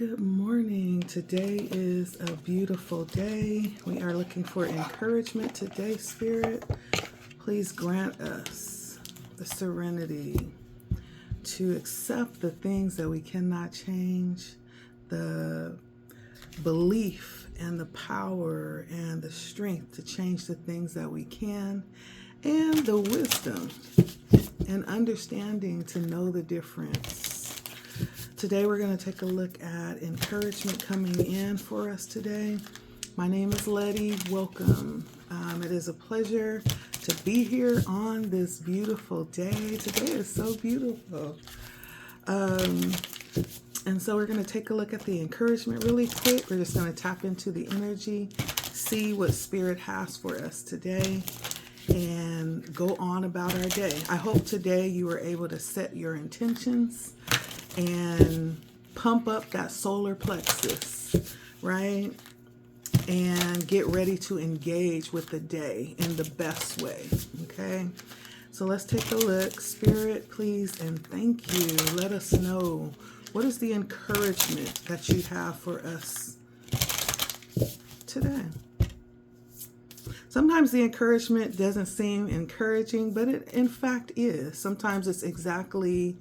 Good morning. Today is a beautiful day. We are looking for encouragement today, Spirit. Please grant us the serenity to accept the things that we cannot change, the belief and the power and the strength to change the things that we can, and the wisdom and understanding to know the difference. Today we're going to take a look at encouragement coming in for us today. My name is Letty. Welcome. It is a pleasure to be here on this beautiful day. Today is so beautiful. And so we're going to take a look at the encouragement really quick. We're just going to tap into the energy, see what Spirit has for us today, and go on about our day. I hope today you were able to set your intentions and pump up that solar plexus, right? And get ready to engage with the day in the best way, okay? So let's take a look. Spirit, please and thank you. Let us know, what is the encouragement that you have for us today? Sometimes the encouragement doesn't seem encouraging, but it in fact is. Sometimes it's exactly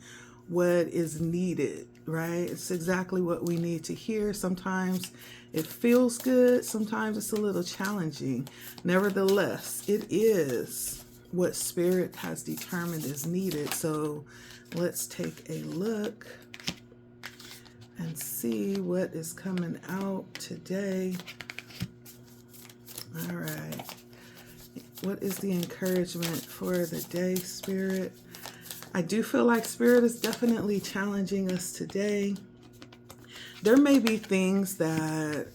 what is needed, right? It's exactly what we need to hear. Sometimes it feels good. Sometimes it's a little challenging. Nevertheless, it is what Spirit has determined is needed. So let's take a look and see what is coming out today. All right. What is the encouragement for the day, Spirit? I do feel like Spirit is definitely challenging us today. There may be things that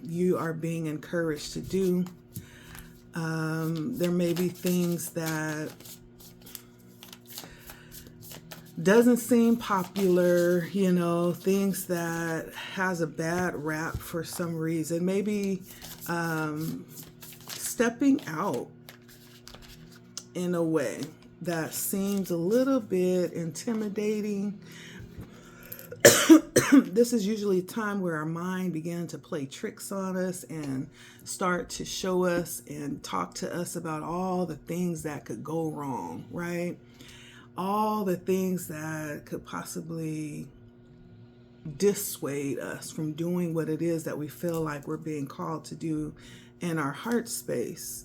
you are being encouraged to do. There may be things that doesn't seem popular, things that has a bad rap for some reason. Maybe stepping out in a way that seems a little bit intimidating. This is usually a time where our mind begins to play tricks on us and start to show us and talk to us about all the things that could go wrong, right? All the things that could possibly dissuade us from doing what it is that we feel like we're being called to do in our heart space.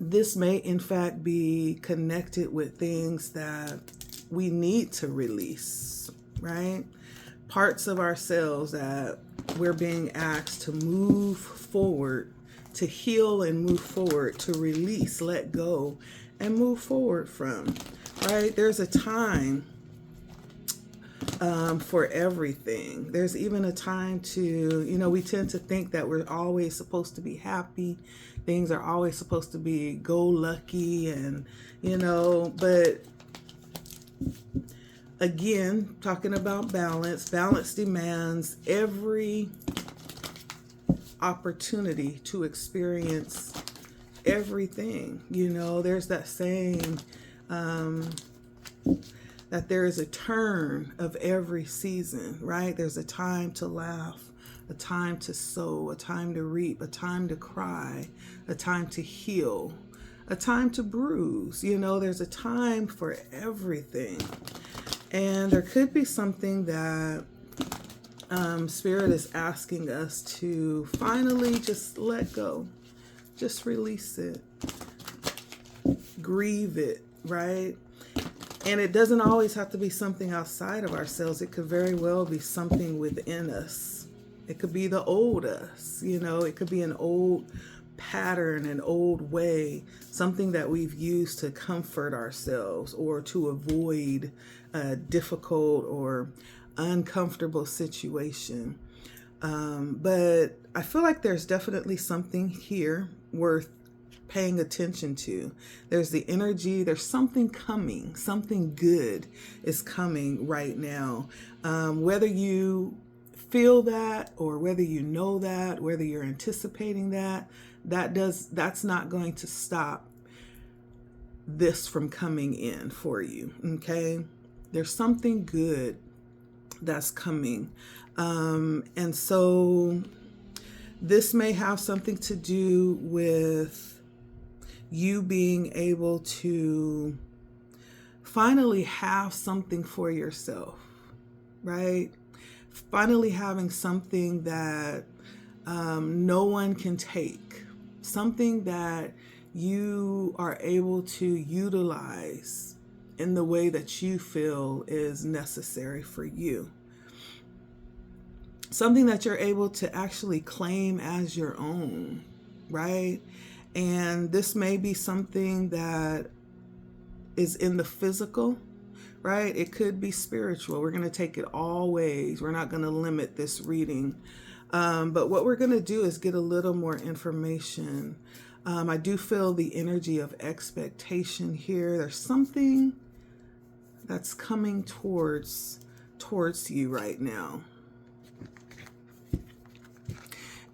This may in fact be connected with things that we need to release, right? Parts of ourselves that we're being asked to move forward, to heal and move forward, to release, let go, and move forward from, right? There's a time for everything. There's even a time to, we tend to think that we're always supposed to be happy. Things are always supposed to be go lucky and, but again, talking about balance, balance demands every opportunity to experience everything. There's that saying, that there is a turn of every season, right? There's a time to laugh, a time to sow, a time to reap, a time to cry, a time to heal, a time to bruise. There's a time for everything. And there could be something that Spirit is asking us to finally just let go, just release it, grieve it, right? And it doesn't always have to be something outside of ourselves. It could very well be something within us. It could be the old us, it could be an old pattern, an old way, something that we've used to comfort ourselves or to avoid a difficult or uncomfortable situation. But I feel like there's definitely something here worth paying attention to. There's the energy, there's something coming, something good is coming right now. Whether you feel that or whether you know that, whether you're anticipating that, that's not going to stop this from coming in for you, okay? There's something good that's coming. And so this may have something to do with you being able to finally have something for yourself, right? Finally having something that no one can take, something that you are able to utilize in the way that you feel is necessary for you. Something that you're able to actually claim as your own, right? And this may be something that is in the physical, right? It could be spiritual. We're going to take it all ways. We're not going to limit this reading. But what we're going to do is get a little more information. I do feel the energy of expectation here. There's something that's coming towards you right now.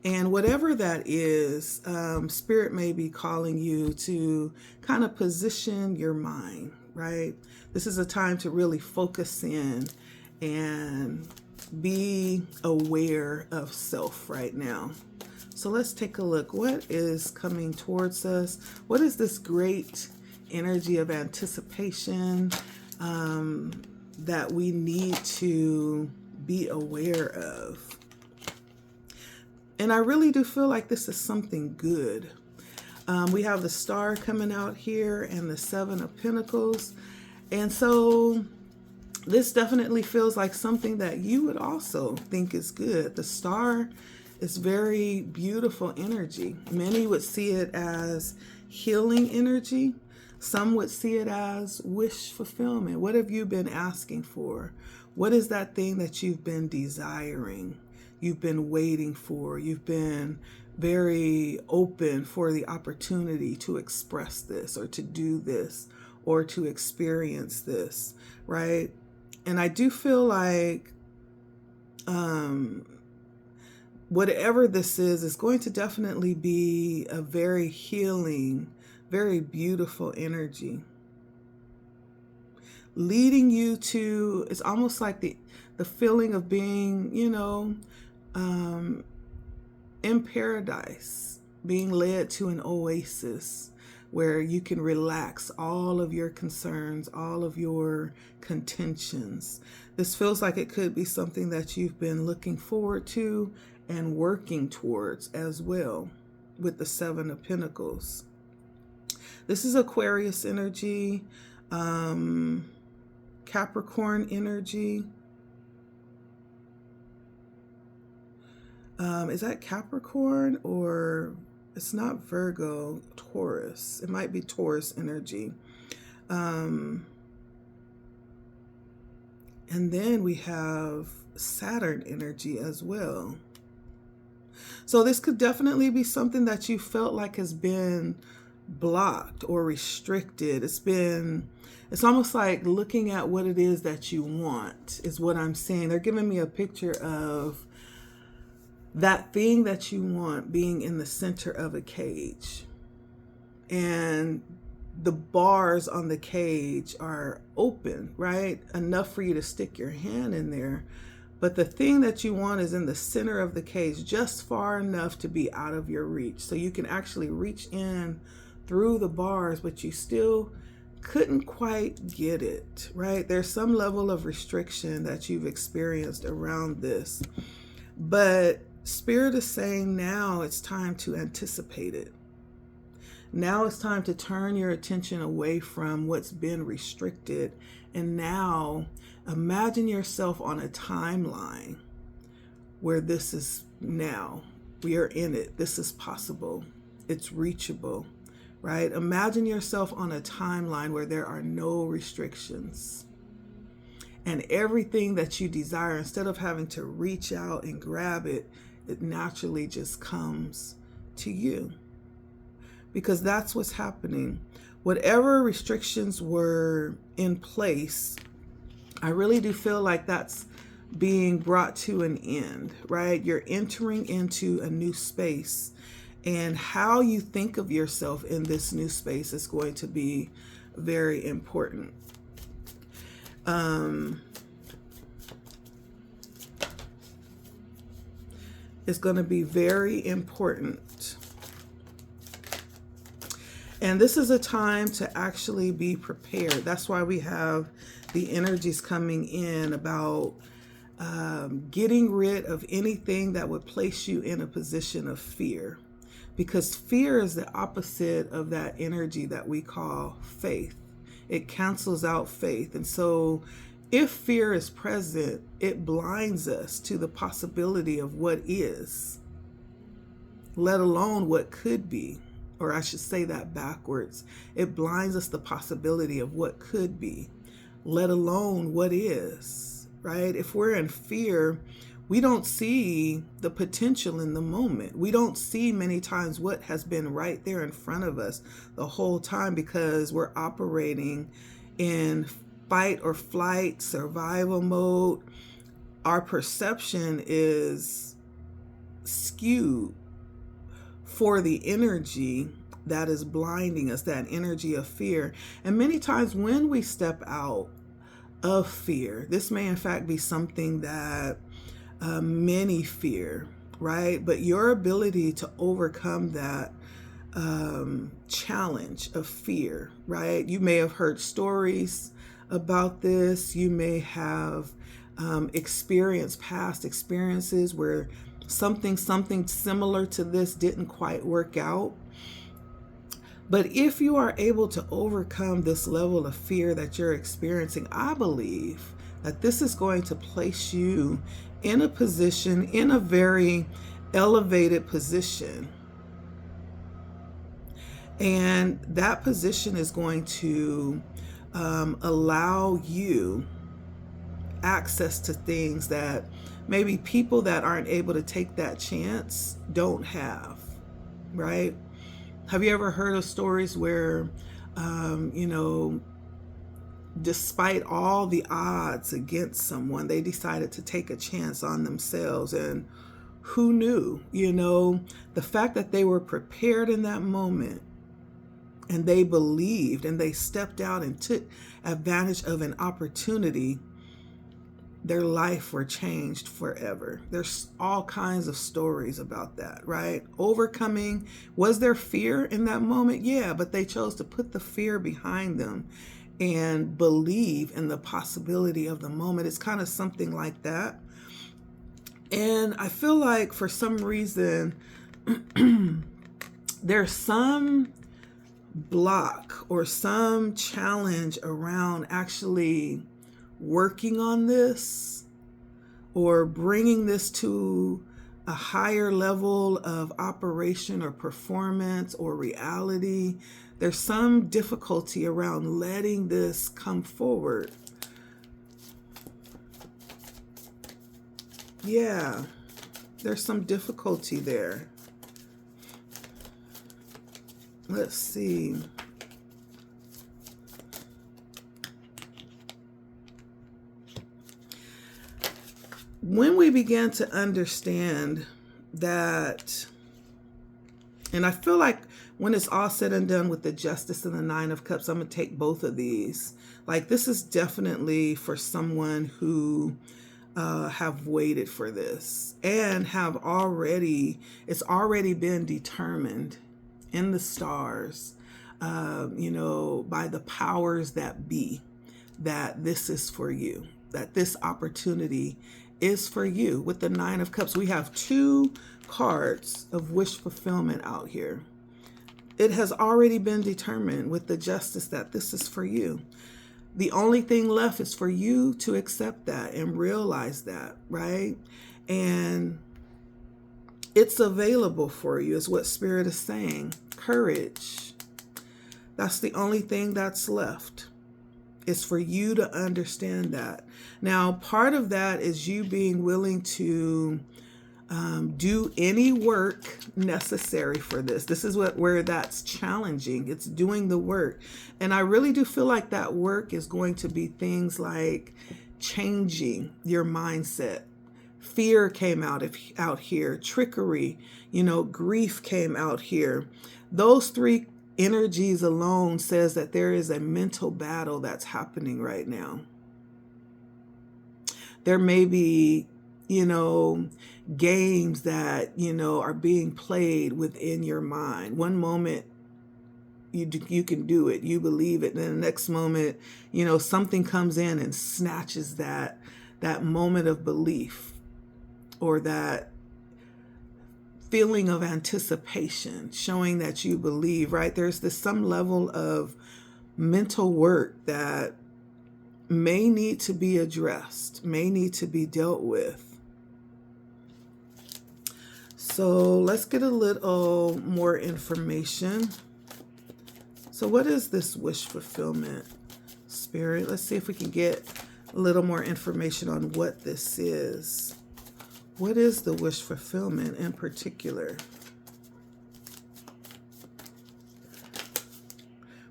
And whatever that is, Spirit may be calling you to kind of position your mind, right? This is a time to really focus in and be aware of self right now. So let's take a look. What is coming towards us? What is this great energy of anticipation that we need to be aware of? And I really do feel like this is something good. We have the Star coming out here and the Seven of Pentacles. And so this definitely feels like something that you would also think is good. The Star is very beautiful energy. Many would see it as healing energy. Some would see it as wish fulfillment. What have you been asking for? What is that thing that you've been desiring? You've been waiting for. You've been very open for the opportunity to express this or to do this or to experience this, right? And I do feel like whatever this is going to definitely be a very healing, very beautiful energy. Leading you to, it's almost like the feeling of being, in paradise, being led to an oasis where you can relax all of your concerns, all of your contentions. This feels like it could be something that you've been looking forward to and working towards as well with the Seven of Pentacles. This is Aquarius energy, Capricorn energy. Is that Capricorn or it's not Virgo, Taurus? It might be Taurus energy. And then we have Saturn energy as well. So this could definitely be something that you felt like has been blocked or restricted. It's almost like looking at what it is that you want is what I'm seeing. They're giving me a picture of that thing that you want being in the center of a cage. And the bars on the cage are open, right? Enough for you to stick your hand in there. But the thing that you want is in the center of the cage, just far enough to be out of your reach. So you can actually reach in through the bars, but you still couldn't quite get it, right? There's some level of restriction that you've experienced around this. But Spirit is saying now it's time to anticipate it. Now it's time to turn your attention away from what's been restricted. And now imagine yourself on a timeline where this is now. We are in it. This is possible. It's reachable, right? Imagine yourself on a timeline where there are no restrictions. And everything that you desire, instead of having to reach out and grab it, it naturally just comes to you. Because that's what's happening. Whatever restrictions were in place, I really do feel like that's being brought to an end, right? You're entering into a new space. And how you think of yourself in this new space is going to be very important. is going to be very important. And this is a time to actually be prepared. That's why we have the energies coming in about getting rid of anything that would place you in a position of fear. Because fear is the opposite of that energy that we call faith. It cancels out faith. And so if fear is present, it blinds us to the possibility of what is, let alone what could be. Or I should say that backwards. It blinds us the possibility of what could be, let alone what is, right? If we're in fear, we don't see the potential in the moment. We don't see many times what has been right there in front of us the whole time because we're operating in fight or flight, survival mode. Our perception is skewed for the energy that is blinding us, that energy of fear. And many times when we step out of fear, this may in fact be something that many fear, right? But your ability to overcome that challenge of fear, right? You may have heard stories about this. You may have experienced past experiences where something similar to this didn't quite work out. But if you are able to overcome this level of fear that you're experiencing, I believe that this is going to place you in a position, in a very elevated position. And that position is going to allow you access to things that maybe people that aren't able to take that chance don't have, right? Have you ever heard of stories where, despite all the odds against someone, they decided to take a chance on themselves? And who knew, the fact that they were prepared in that moment and they believed and they stepped out and took advantage of an opportunity, their life were changed forever. There's all kinds of stories about that, right? Overcoming, was there fear in that moment? Yeah, but they chose to put the fear behind them and believe in the possibility of the moment. It's kind of something like that. And I feel like for some reason, there's some block or some challenge around actually working on this or bringing this to a higher level of operation or performance or reality. There's some difficulty around letting this come forward. Yeah, there's some difficulty there. Let's see. When we begin to understand that, and I feel like when it's all said and done with the Justice and the Nine of Cups, I'm going to take both of these. Like, this is definitely for someone who have waited for this and it's already been determined in the stars, by the powers that be, that this is for you, that this opportunity is for you. With the Nine of Cups, we have two cards of wish fulfillment out here. It has already been determined with the Justice that this is for you. The only thing left is for you to accept that and realize that, right? And it's available for you, is what Spirit is saying. Courage. That's the only thing that's left. It's for you to understand that. Now, part of that is you being willing to do any work necessary for this. This is where that's challenging. It's doing the work. And I really do feel like that work is going to be things like changing your mindset. Fear came out here. Trickery, grief came out here. Those three energies alone says that there is a mental battle that's happening right now. There may be you know, games that, you know, are being played within your mind. One moment you can do it, you believe it, and then the next moment, you know, something comes in and snatches that moment of belief, or that feeling of anticipation, showing that you believe, right? There's this some level of mental work that may need to be addressed, may need to be dealt with. So let's get a little more information. So what is this wish fulfillment, Spirit? Let's see if we can get a little more information on what this is. What is the wish fulfillment in particular?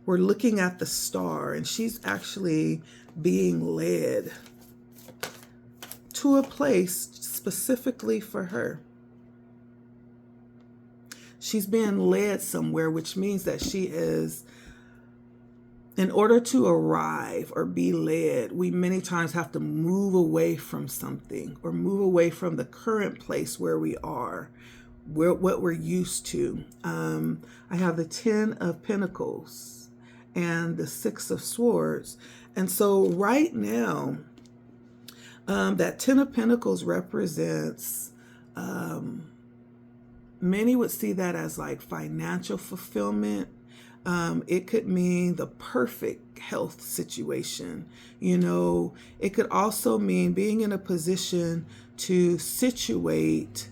We're looking at the star, and she's actually being led to a place specifically for her. She's being led somewhere, which means that she is, in order to arrive or be led, we many times have to move away from something, or move away from the current place where we are, what we're used to. I have the 10 of Pentacles and the 6 of Swords. And so right now, that 10 of Pentacles represents, many would see that as like financial fulfillment. It could mean the perfect health situation. You know, it could also mean being in a position to situate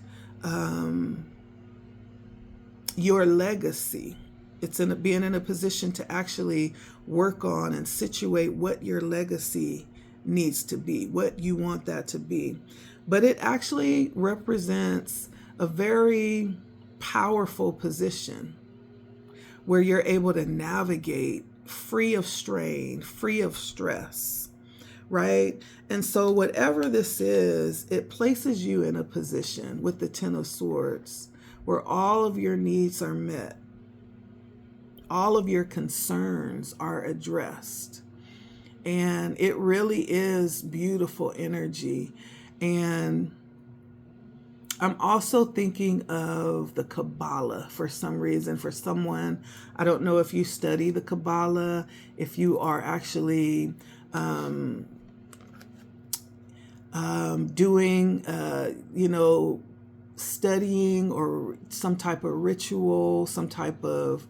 your legacy. It's being in a position to actually work on and situate what your legacy needs to be, what you want that to be. But it actually represents a very powerful position where you're able to navigate free of strain, free of stress, right? And so whatever this is, it places you in a position with the 10 of Swords where all of your needs are met. All of your concerns are addressed. And it really is beautiful energy. And I'm also thinking of the Kabbalah for some reason. For someone, I don't know if you study the Kabbalah, if you are actually doing, you know, studying or some type of ritual, some type of,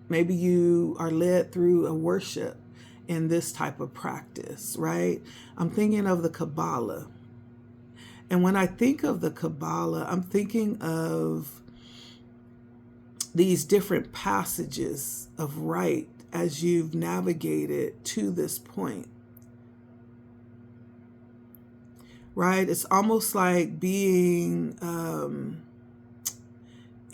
maybe you are led through a worship in this type of practice, right? I'm thinking of the Kabbalah. And when I think of the Kabbalah, I'm thinking of these different passages of right as you've navigated to this point. Right? It's almost like being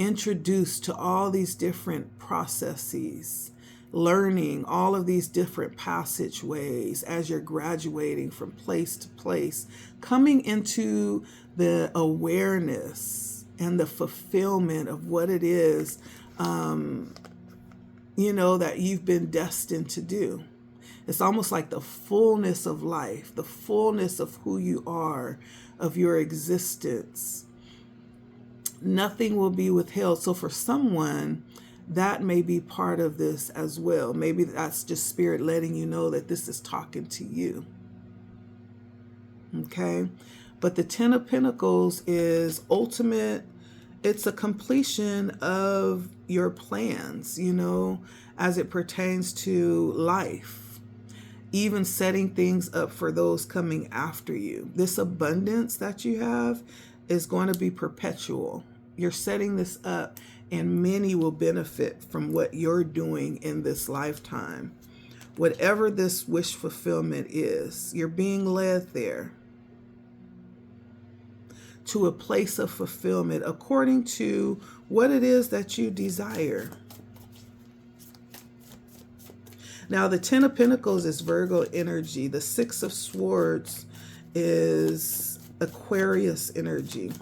introduced to all these different processes, learning all of these different passageways as you're graduating from place to place, coming into the awareness and the fulfillment of what it is, you know, that you've been destined to do. It's almost like the fullness of life, the fullness of who you are, of your existence. Nothing will be withheld. So for someone, that may be part of this as well. Maybe that's just Spirit letting you know that this is talking to you. Okay? But the 10 of Pentacles is ultimate. It's a completion of your plans, you know, as it pertains to life. Even setting things up for those coming after you. This abundance that you have is going to be perpetual. You're setting this up, and many will benefit from what you're doing in this lifetime. Whatever this wish fulfillment is, you're being led there to a place of fulfillment according to what it is that you desire. Now, the 10 of Pentacles is Virgo energy. The 6 of Swords is Aquarius energy.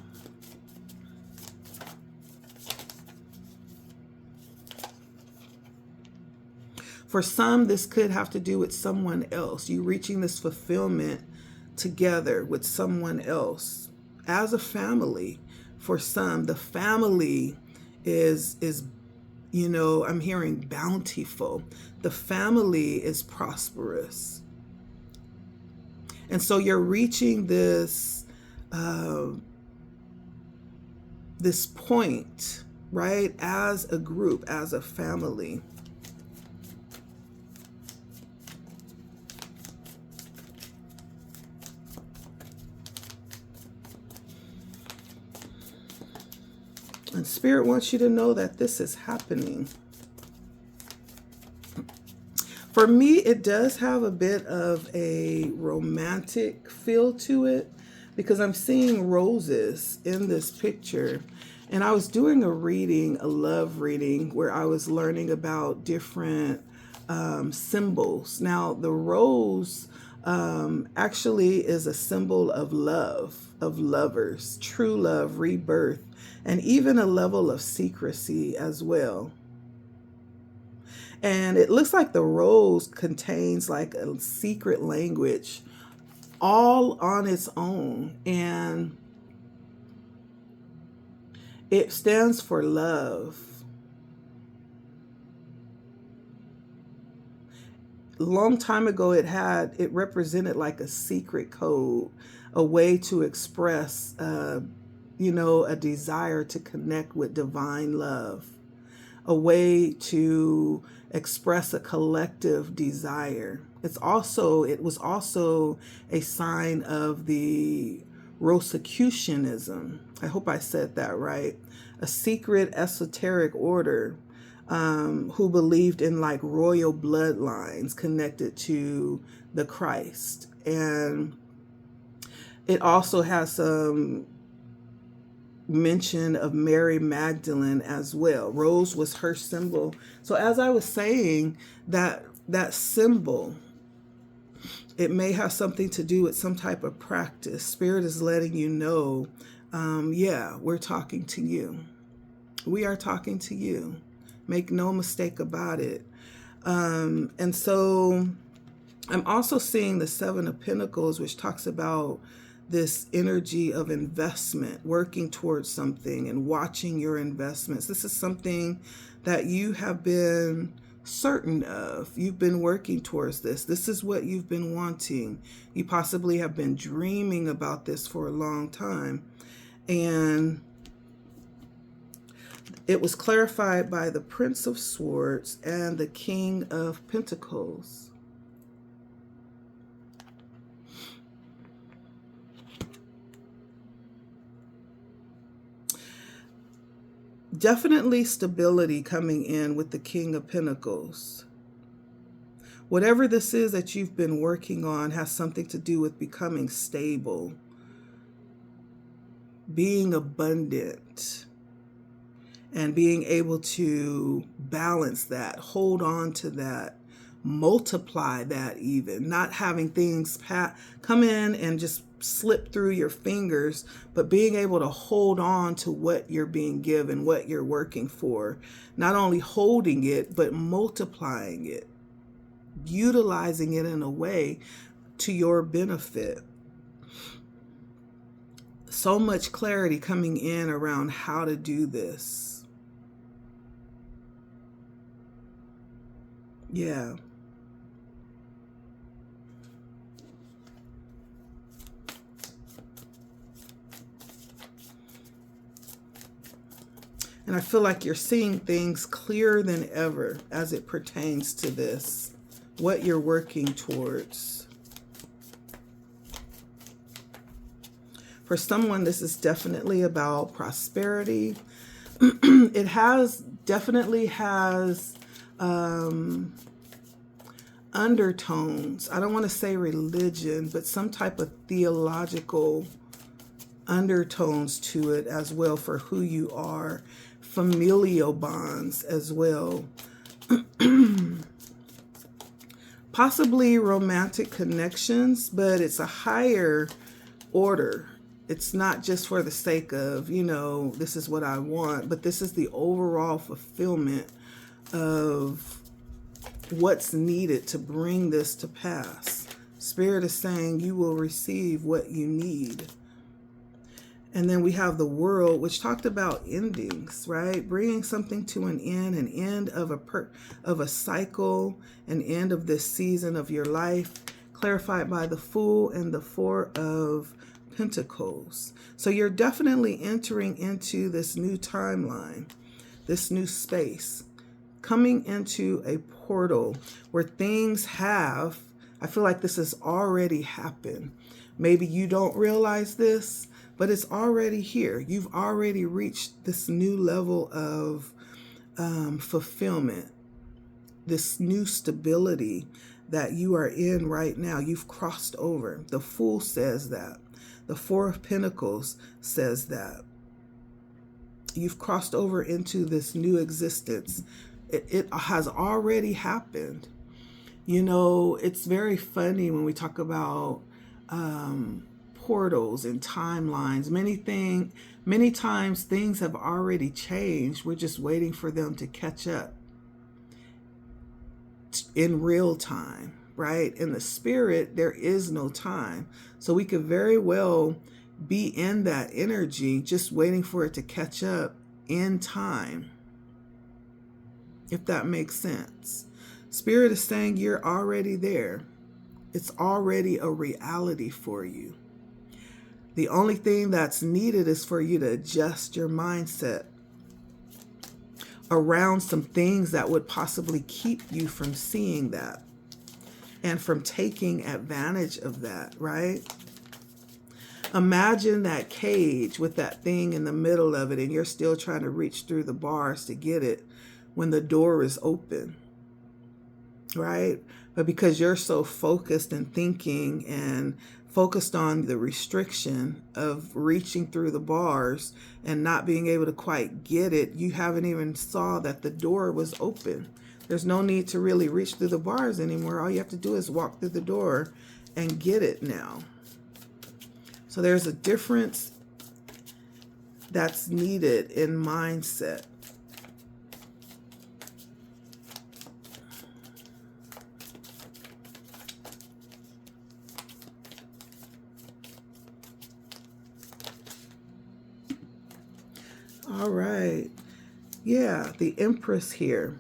For some, this could have to do with someone else. You reaching this fulfillment together with someone else as a family. For some, the family is I'm hearing bountiful. The family is prosperous. And so you're reaching this this point, right? As a group, as a family. And Spirit wants you to know that this is happening. For me, it does have a bit of a romantic feel to it because I'm seeing roses in this picture. And I was doing a love reading, where I was learning about different symbols. Now, the rose actually is a symbol of love, of lovers, true love, rebirth, and even a level of secrecy as well. And it looks like the rose contains like a secret language all on its own. And it stands for love. A long time ago, it represented like a secret code, a way to express, a desire to connect with divine love, a way to express a collective desire. It was also a sign of the Rosicrucianism. I hope I said that right. A secret esoteric order who believed in like royal bloodlines connected to the Christ. And it also has some mention of Mary Magdalene as well. Rose was her symbol. So as I was saying, that symbol, it may have something to do with some type of practice. Spirit is letting you know, we're talking to you. We are talking to you. Make no mistake about it. And so I'm also seeing the Seven of Pentacles, which talks about this energy of investment, working towards something and watching your investments. This is something that you have been certain of. You've been working towards this. This is what you've been wanting. You possibly have been dreaming about this for a long time. And it was clarified by the Prince of Swords and the King of Pentacles. Definitely stability coming in with the King of Pentacles. Whatever this is that you've been working on has something to do with becoming stable, being abundant, and being able to balance that, hold on to that, multiply that even, not having things come in and just slip through your fingers, but being able to hold on to what you're being given, what you're working for. Not only holding it, but multiplying it, utilizing it in a way to your benefit. So much clarity coming in around how to do this. Yeah. And I feel like you're seeing things clearer than ever as it pertains to this, what you're working towards. For someone, this is definitely about prosperity. It definitely has undertones. I don't want to say religion, but some type of theological undertones to it as well for who you are. Familial bonds as well. Possibly romantic connections, but it's a higher order. It's not just for the sake of, this is what I want, but this is the overall fulfillment of what's needed to bring this to pass. Spirit is saying you will receive what you need. And then we have the World, which talked about endings, right? Bringing something to an end of a cycle, an end of this season of your life, clarified by the Fool and the Four of Pentacles. So you're definitely entering into this new timeline, this new space, coming into a portal where things have, I feel like this has already happened. Maybe you don't realize this, but it's already here. You've already reached this new level of fulfillment, this new stability that you are in right now. You've crossed over. The Fool says that. The Four of Pentacles says that. You've crossed over into this new existence. It has already happened. You know, it's very funny when we talk about portals and timelines. Many times things have already changed. We're just waiting for them to catch up in real time, right? In the spirit, there is no time. So we could very well be in that energy, just waiting for it to catch up in time, if that makes sense. Spirit is saying you're already there. It's already a reality for you. The only thing that's needed is for you to adjust your mindset around some things that would possibly keep you from seeing that and from taking advantage of that, right? Imagine that cage with that thing in the middle of it, and you're still trying to reach through the bars to get it when the door is open, right? But because you're so focused and thinking and focused on the restriction of reaching through the bars and not being able to quite get it, you haven't even saw that the door was open. There's no need to really reach through the bars anymore. All you have to do is walk through the door and get it now. So there's a difference that's needed in mindset. All right. Yeah, the Empress here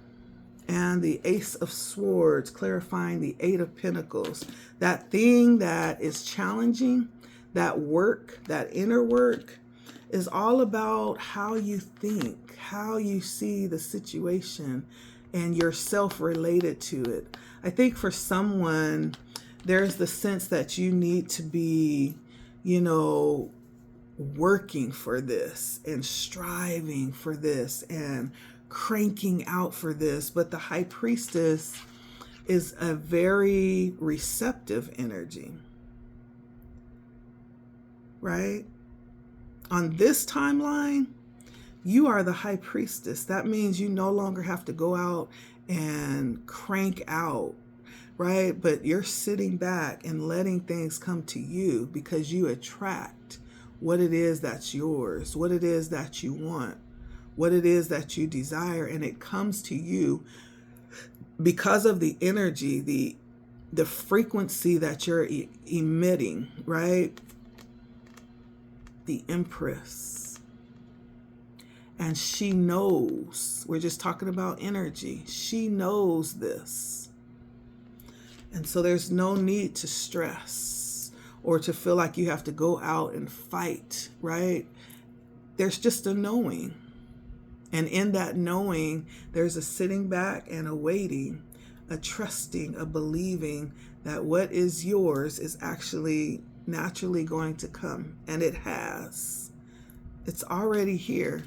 and the Ace of Swords, clarifying the Eight of Pentacles. That thing that is challenging, that work, that inner work, is all about how you think, how you see the situation, and yourself related to it. I think for someone, there's the sense that you need to be, working for this and striving for this and cranking out for this. But the High Priestess is a very receptive energy, right? On this timeline, you are the High Priestess. That means you no longer have to go out and crank out, right? But you're sitting back and letting things come to you because you attract what it is that's yours, what it is that you want, what it is that you desire, and it comes to you because of the energy, the frequency that you're emitting, right? The Empress. And she knows, we're just talking about energy. She knows this. And so there's no need to stress or to feel like you have to go out and fight, right? There's just a knowing. And in that knowing, there's a sitting back and a waiting, a trusting, a believing that what is yours is actually naturally going to come. And it has. It's already here.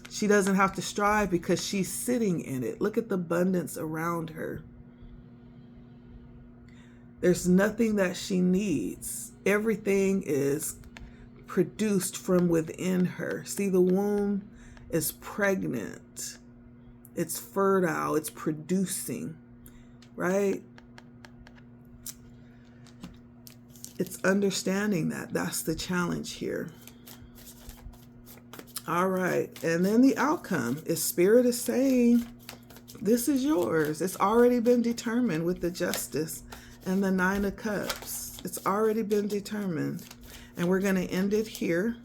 She doesn't have to strive because she's sitting in it. Look at the abundance around her. There's nothing that she needs. Everything is produced from within her. See, the womb is pregnant. It's fertile. It's producing, right? It's understanding that. That's the challenge here. All right. And then the outcome is Spirit is saying, this is yours. It's already been determined with the Justice and the Nine of Cups. It's already been determined. And we're going to end it here.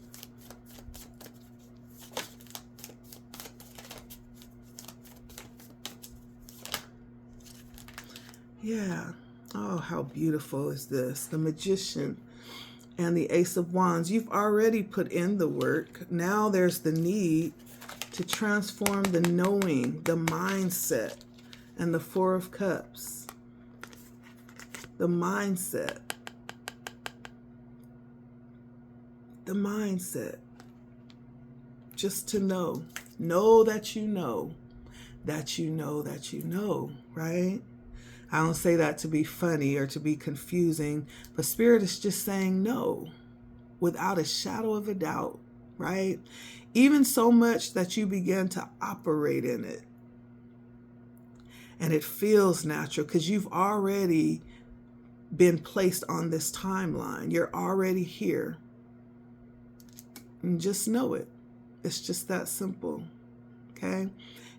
Yeah. Oh, how beautiful is this? The Magician and the Ace of Wands. You've already put in the work. Now there's the need to transform the knowing, the mindset, and the Four of Cups. The mindset. The mindset. Just to know. Know that you know. That you know that you know, right? I don't say that to be funny or to be confusing, but Spirit is just saying no, without a shadow of a doubt, right? Even so much that you begin to operate in it. And it feels natural because you've already been placed on this timeline. You're already here. And just know it. It's just that simple, okay?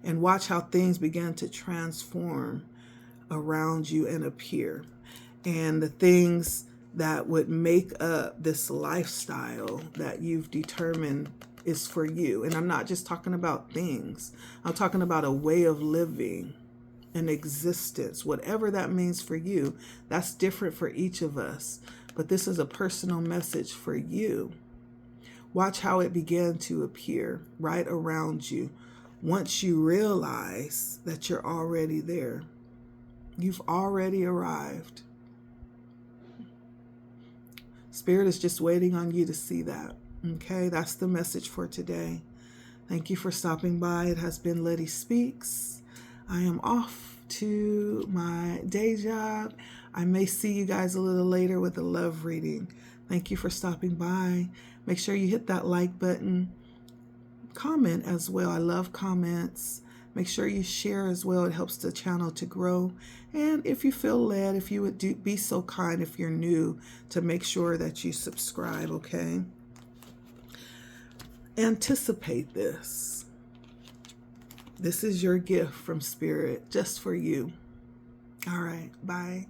And watch how things begin to transform around you and appear. And the things that would make up this lifestyle that you've determined is for you. And I'm not just talking about things. I'm talking about a way of living, an existence, whatever that means for you. That's different for each of us. But this is a personal message for you. Watch how it began to appear right around you once you realize that you're already there. You've already arrived. Spirit is just waiting on you to see that. Okay, that's the message for today. Thank you for stopping by. It has been LettiSpeaks. I am off to my day job. I may see you guys a little later with a love reading. Thank you for stopping by. Make sure you hit that like button. Comment as well. I love comments. Make sure you share as well. It helps the channel to grow. And if you feel led, if you would be so kind, if you're new, to make sure that you subscribe, okay? Anticipate this. This is your gift from Spirit, just for you. All right, bye.